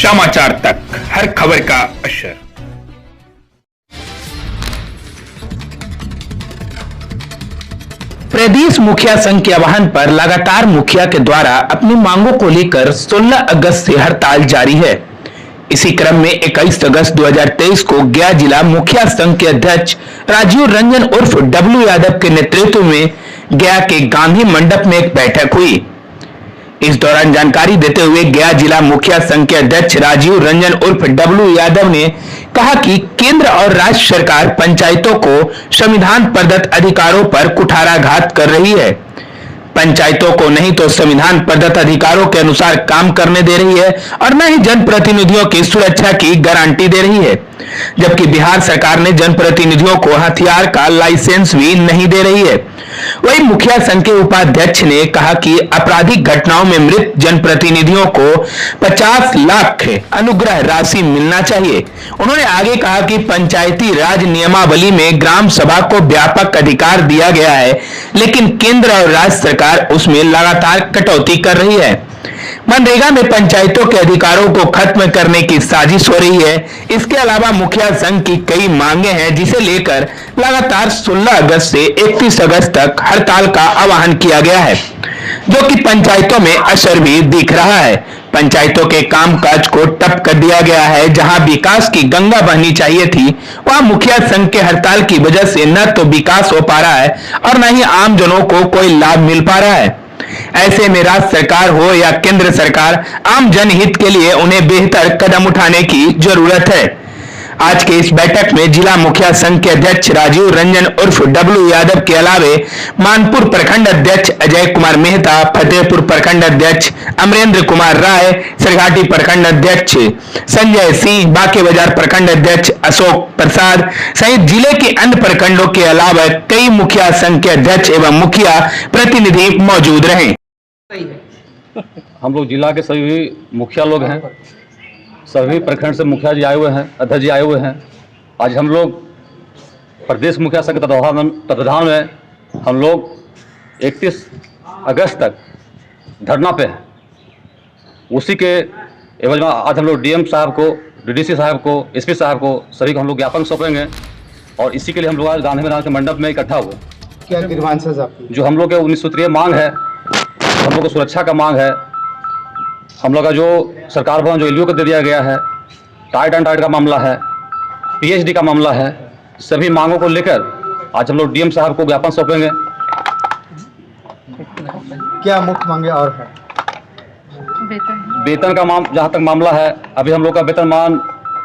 समाचार तक, हर खबर का असर। प्रदेश मुखिया संघ के आह्वान पर लगातार मुखिया के द्वारा अपनी मांगों को लेकर 16 अगस्त से हड़ताल जारी है। इसी क्रम में 21 अगस्त 2023 को गया जिला मुखिया संघ के अध्यक्ष राजीव रंजन उर्फ डब्लू यादव के नेतृत्व में गया के गांधी मंडप में एक बैठक हुई। इस दौरान जानकारी देते हुए गया जिला मुखिया संघ के अध्यक्ष राजीव रंजन उर्फ डब्लू यादव ने कहा कि केंद्र और राज्य सरकार पंचायतों को संविधान प्रदत्त अधिकारों पर कुठाराघात कर रही है। पंचायतों को नहीं तो संविधान प्रदत्त अधिकारों के अनुसार काम करने दे रही है और न ही जनप्रतिनिधियों की सुरक्षा की गारंटी दे रही है, जबकि बिहार सरकार ने जनप्रतिनिधियों को हथियार का लाइसेंस भी नहीं दे रही है। वहीं मुखिया संघ के उपाध्यक्ष ने कहा कि आपराधिक घटनाओं में मृत जनप्रतिनिधियों को 50 लाख अनुग्रह राशि मिलना चाहिए। उन्होंने आगे कहा कि पंचायती राज नियमावली में ग्राम सभा को व्यापक अधिकार दिया गया है, लेकिन केंद्र और राज्य सरकार उसमें लगातार कटौती कर रही है। मनरेगा में पंचायतों के अधिकारों को खत्म करने की साजिश हो रही है। इसके अलावा मुखिया संघ की कई मांगे हैं, जिसे लेकर लगातार 16 अगस्त से 31 अगस्त तक हड़ताल का आह्वान किया गया है, जो कि पंचायतों में असर भी दिख रहा है। पंचायतों के कामकाज को ठप कर दिया गया है। जहां विकास की गंगा बहनी चाहिए थी, वहां मुखिया संघ के हड़ताल की वजह से न तो विकास हो पा रहा है और न ही आम जनों को कोई लाभ मिल पा रहा है। ऐसे में राज्य सरकार हो या केंद्र सरकार, आम जनहित के लिए उन्हें बेहतर कदम उठाने की जरूरत है। आज के इस बैठक में जिला मुखिया संघ के अध्यक्ष राजीव रंजन उर्फ डब्लू यादव के अलावे मानपुर प्रखंड अध्यक्ष अजय कुमार मेहता, फतेहपुर प्रखंड अध्यक्ष अमरेंद्र कुमार राय, सरघाटी प्रखंड अध्यक्ष संजय सिंह, बाके बाजार प्रखंड अध्यक्ष अशोक प्रसाद सहित जिले के अन्य प्रखंडों के अलावा कई मुखिया संघ के अध्यक्ष एवं मुखिया प्रतिनिधि मौजूद रहे। हम लोग जिला के सभी मुखिया लोग हैं, सभी प्रखंड से मुखिया जी आए हुए हैं, अध्यक्ष जी आए हुए हैं। आज हम लोग प्रदेश मुखिया संघ के तत्वाधान में हम लोग 31 अगस्त तक धरना पे हैं। उसी के एवज में आज हम लोग डीएम साहब को, डीडीसी साहब को, एसपी साहब को, सभी को हम लोग ज्ञापन सौंपेंगे और इसी के लिए हम लोग आज गांधी मैदान के मंडप में इकट्ठा हुए। क्या ग्रीवांसेस आपकी? जो हम लोग के 19 सूत्रीय मांग है, हम लोग को सुरक्षा का मांग है, हम लोग का जो सरकार भवन जो एलयू को दे दिया गया है, टाइट एंड टाइट का मामला है, पीएचडी का मामला है, सभी मांगों को लेकर आज हम लोग डीएम साहब को ज्ञापन सौंपेंगे। क्या मुख्य मांगे और है? वेतन का जहाँ तक मामला है, अभी हम लोग का वेतनमान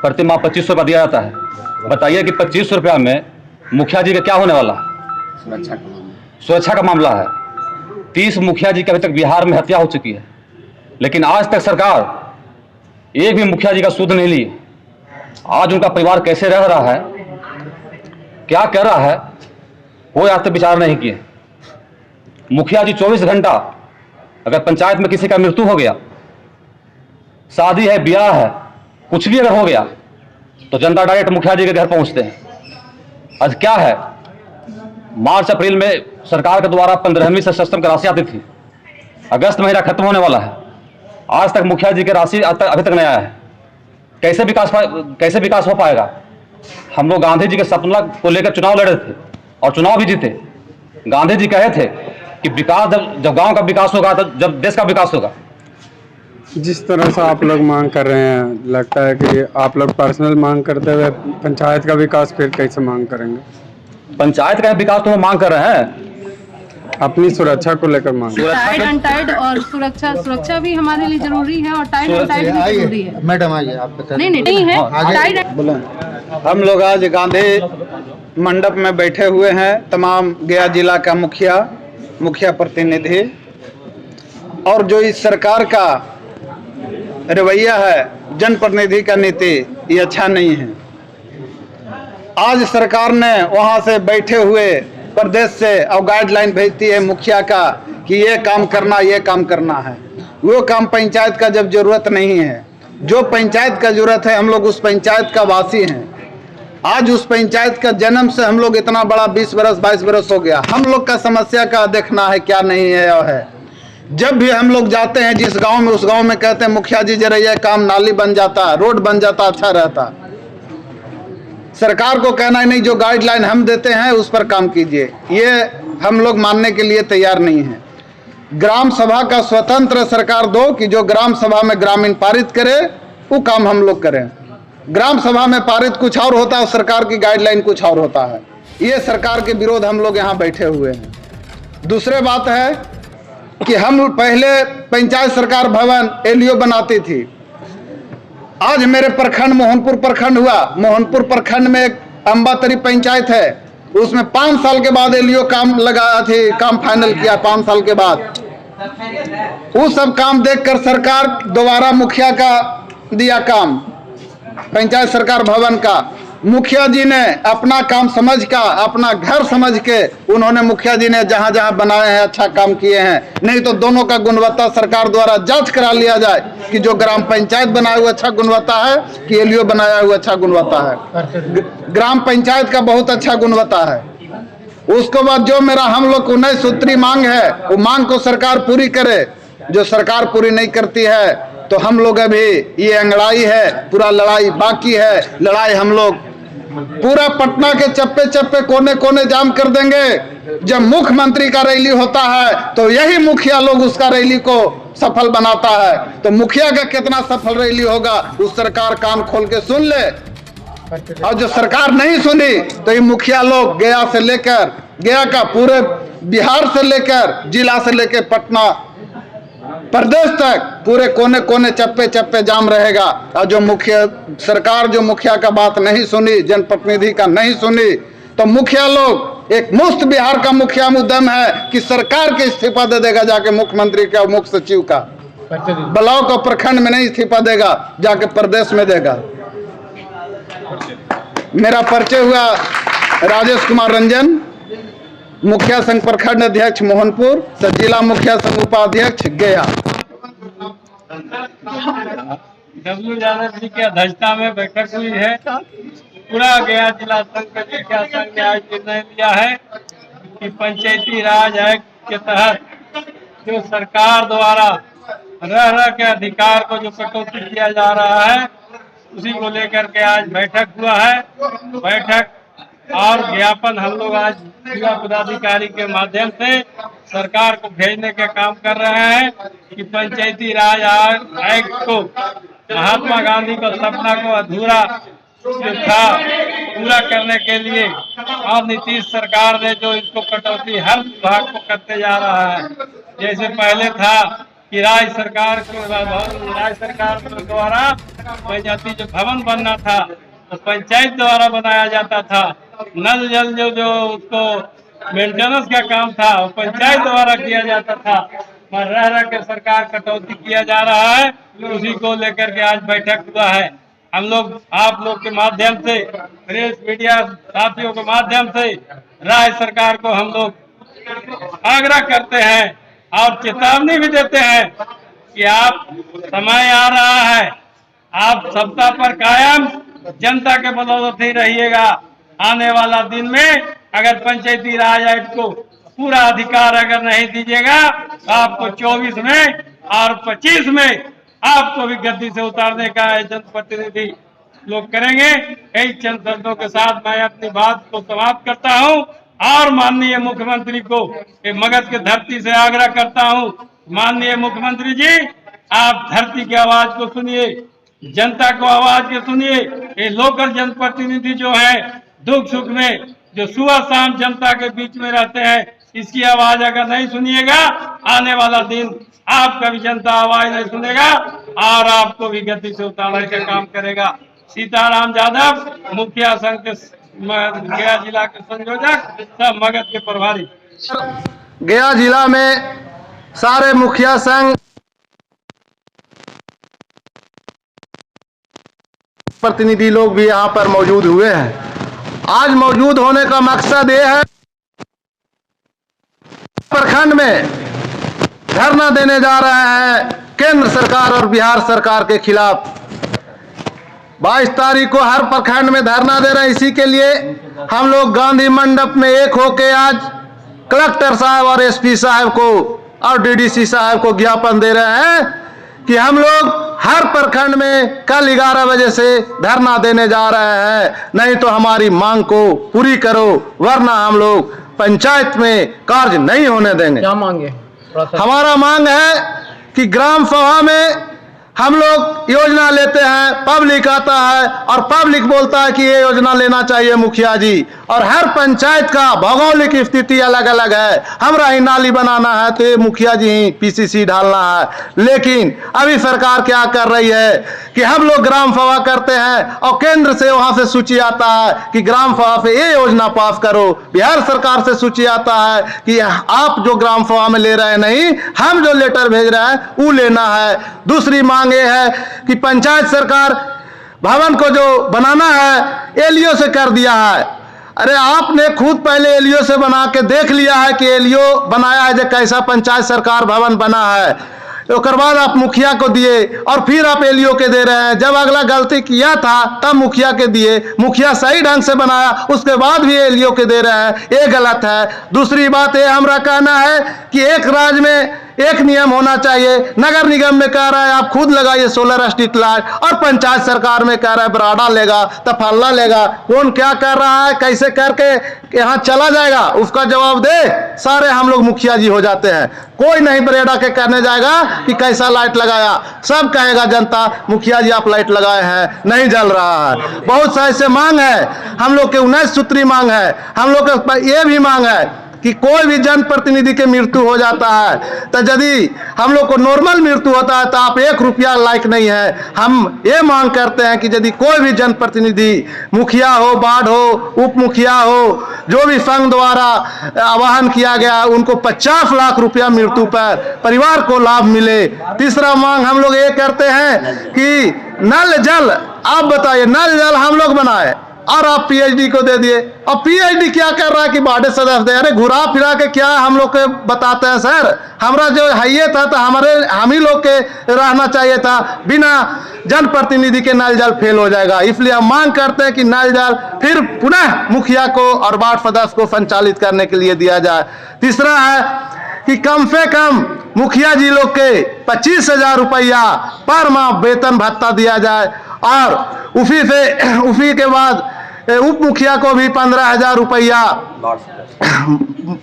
प्रति माह 2500 रुपया दिया जाता है। बताइए कि 2500 रुपया में मुखिया जी का क्या होने वाला है? सुरक्षा का मामला है। 30 मुखिया जी की अभी तक बिहार में हत्या हो चुकी है, लेकिन आज तक सरकार एक भी मुखिया जी का सुध नहीं ली। आज उनका परिवार कैसे रह रहा है, क्या कर रहा है, वो आज तक विचार नहीं किए। मुखिया जी 24 घंटा, अगर पंचायत में किसी का मृत्यु हो गया, शादी है, ब्याह है, कुछ भी अगर हो गया तो जनता डायरेक्ट मुखिया जी के घर पहुंचते हैं। आज क्या है, मार्च अप्रैल में सरकार के द्वारा 15वीं सशस्त्र राशि आती थी, अगस्त महीना खत्म होने वाला है, आज तक मुखिया जी की राशि अभी तक नहीं आया है। कैसे विकास हो पाएगा? हम लोग गांधी जी के सपना को लेकर चुनाव लड़े थे और चुनाव भी जीते। गांधी जी कहे थे कि विकास जब गांव का विकास होगा तो जब देश का विकास होगा। जिस तरह से आप लोग मांग कर रहे हैं, लगता है कि आप लोग पर्सनल मांग करते हुए पंचायत का विकास फिर कैसे मांग करेंगे? पंचायत का विकास तो हम मांग कर रहे हैं, अपनी सुरक्षा को लेकर मांग। टाइट एंड टाइट और सुरक्षा भी हमारे लिए जरूरी है और टाइट एंड टाइट भी जरूरी है। मैडम आइए, आप बताइए। नहीं है टाइट। हम लोग आज गांधी मंडप में बैठे हुए हैं, तमाम गया जिला का मुखिया प्रतिनिधि, और जो इस सरकार का रवैया है, जनप्रतिनिधि का नीति, ये अच्छा नहीं है। आज सरकार ने वहां से बैठे हुए प्रदेश से और गाइडलाइन भेजती है मुखिया का कि ये काम करना है। वो काम पंचायत का जब जरूरत नहीं है, जो पंचायत का जरूरत है, हम लोग उस पंचायत का वासी हैं। आज उस पंचायत का जन्म से हम लोग इतना बड़ा 20 बरस 22 बरस हो गया, हम लोग का समस्या का देखना है, क्या नहीं है और है। जब भी हम लोग जाते हैं जिस गांव में, उस गांव में कहते हैं मुखिया जी जरा ये काम, नाली बन जाता, रोड बन जाता, अच्छा रहता। सरकार को कहना ही नहीं, जो गाइडलाइन हम देते हैं उस पर काम कीजिए, ये हम लोग मानने के लिए तैयार नहीं है। ग्राम सभा का स्वतंत्र सरकार दो कि जो ग्राम सभा में ग्रामीण पारित करे वो काम हम लोग करें। ग्राम सभा में पारित कुछ और होता है, सरकार की गाइडलाइन कुछ और होता है। ये सरकार के विरोध हम लोग यहाँ बैठे हुए हैं। दूसरे बात है कि हम पहले पंचायत सरकार भवन एलईओ बनाती थी। आज मेरे प्रखंड मोहनपुर प्रखंड हुआ, मोहनपुर प्रखंड में एक अंबातरी पंचायत है, उसमें 5 साल के बाद एलईओ काम लगाया थी, काम फाइनल किया 5 साल के बाद। वो सब काम देखकर सरकार दोबारा मुखिया का दिया काम, पंचायत सरकार भवन का। मुखिया जी ने अपना काम समझ का, अपना घर समझ के उन्होंने, मुखिया जी ने जहां जहां बनाए हैं अच्छा काम किए हैं। नहीं तो दोनों का गुणवत्ता सरकार द्वारा जांच करा लिया जाए कि जो ग्राम पंचायत बनाया हुआ अच्छा गुणवत्ता है कि एलईओ बनाया हुआ अच्छा गुणवत्ता है। ग्राम पंचायत का बहुत अच्छा गुणवत्ता है। उसके बाद जो मेरा हम लोग को 19 सूत्री मांग है, वो मांग को सरकार पूरी करे। जो सरकार पूरी नहीं करती है तो हम लोग अभी ये अंगड़ाई है, पूरा लड़ाई बाकी है। लड़ाई हम लोग पूरा पटना के चप्पे चप्पे कोने कोने जाम कर देंगे। जब मुख्यमंत्री का रैली होता है तो यही मुखिया लोग उसका रैली को सफल बनाता है। तो मुखिया का कितना सफल रैली होगा उस सरकार कान खोल के सुन ले। और जो सरकार नहीं सुनी तो ये मुखिया लोग गया से लेकर, गया का पूरे बिहार से लेकर, जिला से लेकर पटना प्रदेश तक पूरे कोने कोने चप्पे चप्पे जाम रहेगा। और जो मुखिया सरकार जो मुखिया का बात नहीं सुनी, जनप्रतिनिधि का नहीं सुनी, तो मुखिया लोग एक मुफ्त बिहार का मुखिया मुद्दम है कि सरकार के इस्तीफा दे देगा जाके, मुख्यमंत्री का, मुख्य सचिव का, ब्लॉक और प्रखंड में नहीं इस्तीफा देगा, जाके प्रदेश में देगा। मेरा परिचय हुआ राजेश कुमार रंजन, मुखिया संघ प्रखंड अध्यक्ष मोहनपुर, जिला मुखिया संघ उपाध्यक्ष गया। डब्ल्यू यादव जी की अध्यक्षता में बैठक हुई है। पूरा गया जिला संघ के मुखिया संघ ने आज निर्णय लिया है कि पंचायती राज एक्ट के तहत जो सरकार द्वारा रह के अधिकार को जो कटौती किया जा रहा है, उसी को लेकर के आज बैठक हुआ है। बैठक और ज्ञापन हम लोग आज जिला पदाधिकारी के माध्यम से सरकार को भेजने का काम कर रहे हैं कि पंचायती राज एक्ट को, महात्मा गांधी का सपना को अधूरा जो था पूरा करने के लिए, और नीतीश सरकार ने जो इसको कटौती हर विभाग को करते जा रहा है। जैसे पहले था कि राज्य सरकार द्वारा पंचायती जो भवन बनना था तो पंचायत द्वारा बनाया जाता था। नल जल जो उसको मेंटेनेंस का काम था वो पंचायत द्वारा किया जाता था। पर रह के सरकार कटौती किया जा रहा है, उसी को लेकर के आज बैठक हुआ है। हम लोग आप लोग के माध्यम से, प्रेस मीडिया साथियों के माध्यम से राज्य सरकार को हम लोग आग्रह करते हैं और चेतावनी भी देते हैं कि आप, समय आ रहा है, आप सत्ता पर कायम जनता के बदौलत ही रहिएगा। आने वाला दिन में अगर पंचायती राज एक्ट को पूरा अधिकार अगर नहीं दीजिएगा तो आपको 24 में और 25 में आपको भी गद्दी से उतारने का जनप्रतिनिधि लोग करेंगे। कई चंद शब्दों के साथ मैं अपनी बात को समाप्त करता हूं और माननीय मुख्यमंत्री को मगध के धरती से आग्रह करता हूं, माननीय मुख्यमंत्री जी, आप धरती की आवाज को सुनिए, जनता को आवाज के सुनिए। ये लोकल जनप्रतिनिधि जो है दुख सुख में जो सुबह शाम जनता के बीच में रहते हैं, इसकी आवाज अगर नहीं सुनिएगा, आने वाला दिन आपका भी जनता आवाज नहीं सुनेगा और आपको भी गद्दी से उतारने का काम करेगा। सीताराम यादव, मुखिया संघ के गया जिला के संयोजक, सब मगध के प्रभारी। गया जिला में सारे मुखिया संघ प्रतिनिधि लोग भी यहाँ पर मौजूद हुए हैं। आज मौजूद होने का मकसद ये है, प्रखंड में धरना देने जा रहे हैं केंद्र सरकार और बिहार सरकार के खिलाफ। 22 तारीख को हर प्रखंड में धरना दे रहे हैं। इसी के लिए हम लोग गांधी मंडप में एक होके आज कलेक्टर साहब और एसपी साहब को और डीडीसी साहब को ज्ञापन दे रहे हैं कि हम लोग हर प्रखंड में कल 11 बजे से धरना देने जा रहे हैं, नहीं तो हमारी मांग को पूरी करो, वरना हम लोग पंचायत में कार्य नहीं होने देंगे। क्या मांगे? हमारा मांग है कि ग्राम सभा में हम लोग योजना लेते हैं, पब्लिक आता है और पब्लिक बोलता है कि ये योजना लेना चाहिए मुखिया जी, और हर पंचायत का भौगोलिक स्थिति अलग अलग है। हमरा ही नाली बनाना है तो ये मुखिया जी ही पीसीसी डालना है। लेकिन अभी सरकार क्या कर रही है कि हम लोग ग्राम सभा करते हैं और केंद्र से वहां से सूची आता है कि ग्राम सभा पे ये योजना पास करो, बिहार सरकार से सूची आता है कि आप जो ग्राम सभा में ले रहे हैं नहीं, हम जो लेटर भेज रहे हैं वो लेना है। दूसरी मांग ये है कि पंचायत सरकार भवन को जो बनाना है एलईओ से कर दिया है। अरे आपने खुद पहले एलईओ से बना के देख लिया है कि एलईओ बनाया है जो कैसा पंचायत सरकार भवन बना है, उसके बाद आप मुखिया को दिए और फिर आप एलईओ के दे रहे हैं। जब अगला गलती किया था तब मुखिया के दिए, मुखिया सही ढंग से बनाया उसके बाद भी एलईओ के दे रहे हैं, ये गलत है। दूसरी बात ये हमारा कहना है कि एक राज्य में एक नियम होना चाहिए। नगर निगम में कह रहा है आप खुद लगाइए सोलर स्ट्रीट लाइट, और पंचायत सरकार में कह रहा है बराडा लेगा तो फल्ला लेगा। कौन क्या कर रहा है, कैसे करके यहाँ चला जाएगा, उसका जवाब दे। सारे हम लोग मुखिया जी हो जाते हैं, कोई नहीं बरेडा के कहने जाएगा कि कैसा लाइट लगाया, सब कहेगा जनता मुखिया जी आप लाइट लगाए हैं, नहीं जल रहा है। बहुत सा ऐसे मांग है, हम लोग के 19 सूत्री मांग है। हम लोग के ये भी मांग है कि कोई भी जनप्रतिनिधि के मृत्यु हो जाता है तो यदि हम लोग को नॉर्मल मृत्यु होता है तो आप 1 रुपया लायक नहीं है। हम ये मांग करते हैं कि यदि कोई भी जनप्रतिनिधि, मुखिया हो, वार्ड हो, उप मुखिया हो, जो भी संघ द्वारा आह्वान किया गया, उनको 50 लाख रुपया मृत्यु पर परिवार को लाभ मिले। तीसरा मांग हम लोग ये करते हैं कि नल जल, आप बताइए, नल जल हम लोग बनाए और आप पीएचडी को दे दिए, और पीएचडी क्या कर रहा है कि वार्ड सदस्य दे। अरे घुरा फिरा के क्या हम लोग के बताते हैं सर, हमारा जो है था तो हम ही लोग के रहना चाहिए था। बिना जनप्रतिनिधि के नल जल फेल हो जाएगा, इसलिए हम मांग करते हैं कि नल जल फिर पुनः मुखिया को और वार्ड सदस्य को संचालित करने के लिए दिया जाए। तीसरा है कि कम से कम मुखिया जी लोग के 25,000 रुपया पर माह वेतन भत्ता दिया जाए, और उसी के बाद उप मुखिया को भी 15,000 रुपया,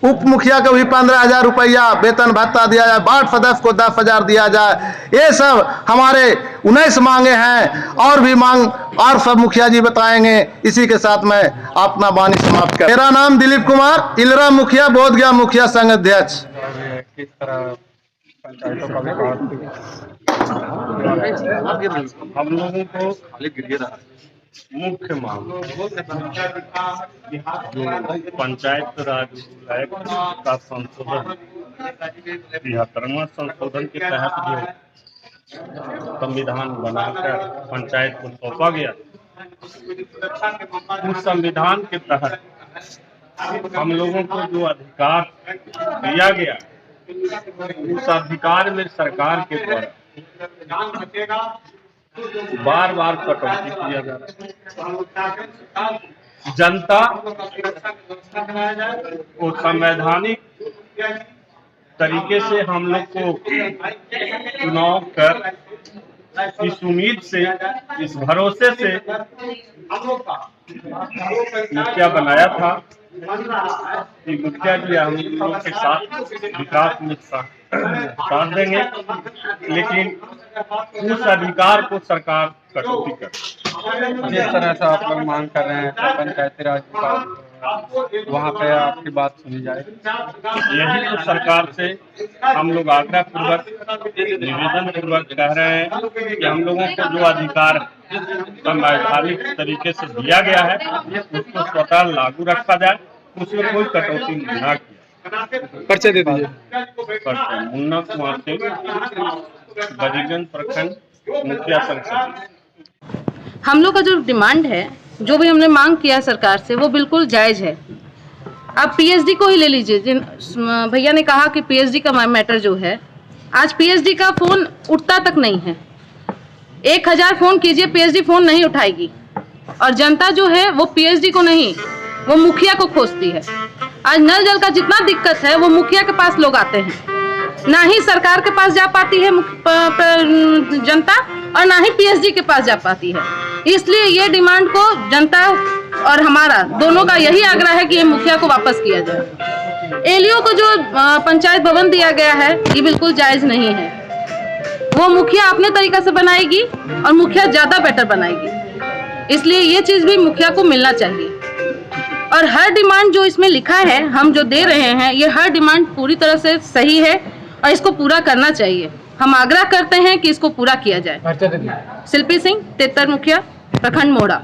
उप मुखिया को भी 15,000 रुपया वेतन भत्ता दिया जाए, वार्ड सदस्य को 10,000 दिया जाए। ये सब हमारे 19 मांगे हैं, और भी मांग और सब मुखिया जी बताएंगे। इसी के साथ मैं अपना वाणी समाप्त कर। मेरा नाम दिलीप कुमार, इलरा मुखिया, बोधगया मुखिया संघ अध्यक्ष। किस तरह पंचायतों का विकास हम लोगों को मुख्य मांग जो पंचायत राज एक्ट का संशोधन 73वां संशोधन के तहत जो संविधान बनाकर पंचायत को सौंपा गया, उस संविधान के तहत हम लोगों को जो अधिकार दिया गया, उस अधिकार में सरकार के द्वारा बार बार कटौती किया जा रहा है। जनता को संवैधानिक तरीके से हम लोग को चुनाव कर इस उम्मीद से, इस भरोसे से मुखिया बनाया था कि मुखिया जी हम लोग के साथ विकास में साथ देंगे, लेकिन उस अधिकार को सरकार कटौती कर। जिस तरह से आप लोग मांग कर रहे हैं पंचायती राज विकास, वहाँ पे आपकी बात सुनी जाए। यही तो सरकार से हम लोग आग्रह पूर्वक, निवेदन पूर्वक कह रहे हैं कि हम लोगों को जो अधिकार संवैधानिक तरीके से दिया गया है उसको स्वतः लागू रखा जाए, उसमें कोई कटौती न किया। पर्चे दे दीजिए। मुन्ना कुमार सिंह, बजीगंज प्रखंड मुखिया संसद। हम लोग का जो डिमांड है, जो भी हमने मांग किया सरकार से, वो बिल्कुल जायज है। आप पीएचडी को ही ले लीजिए, जिन भैया ने कहा कि पीएचडी का मैटर जो है, आज पीएचडी का फोन उठता तक नहीं है। 1000 फोन कीजिए, पीएचडी फोन नहीं उठाएगी, और जनता जो है वो पीएचडी को नहीं, वो मुखिया को खोजती है। आज नल जल का जितना दिक्कत है वो मुखिया के पास लोग आते हैं। ना ही सरकार के पास जा पाती है जनता और ना ही पीएसडी के पास जा पाती है। इसलिए ये डिमांड को जनता और हमारा दोनों का यही आग्रह है कि ये मुखिया को वापस किया जाए। एलईओ को जो पंचायत भवन दिया गया है ये बिल्कुल जायज नहीं है। वो मुखिया अपने तरीका से बनाएगी और मुखिया ज्यादा बेटर बनाएगी, इसलिए ये चीज भी मुखिया को मिलना चाहिए। और हर डिमांड जो इसमें लिखा है हम जो दे रहे हैं, ये हर डिमांड पूरी तरह से सही है और इसको पूरा करना चाहिए। हम आग्रह करते हैं कि इसको पूरा किया जाए। शिल्पी सिंह, तेतर मुखिया, प्रखंड मोड़ा।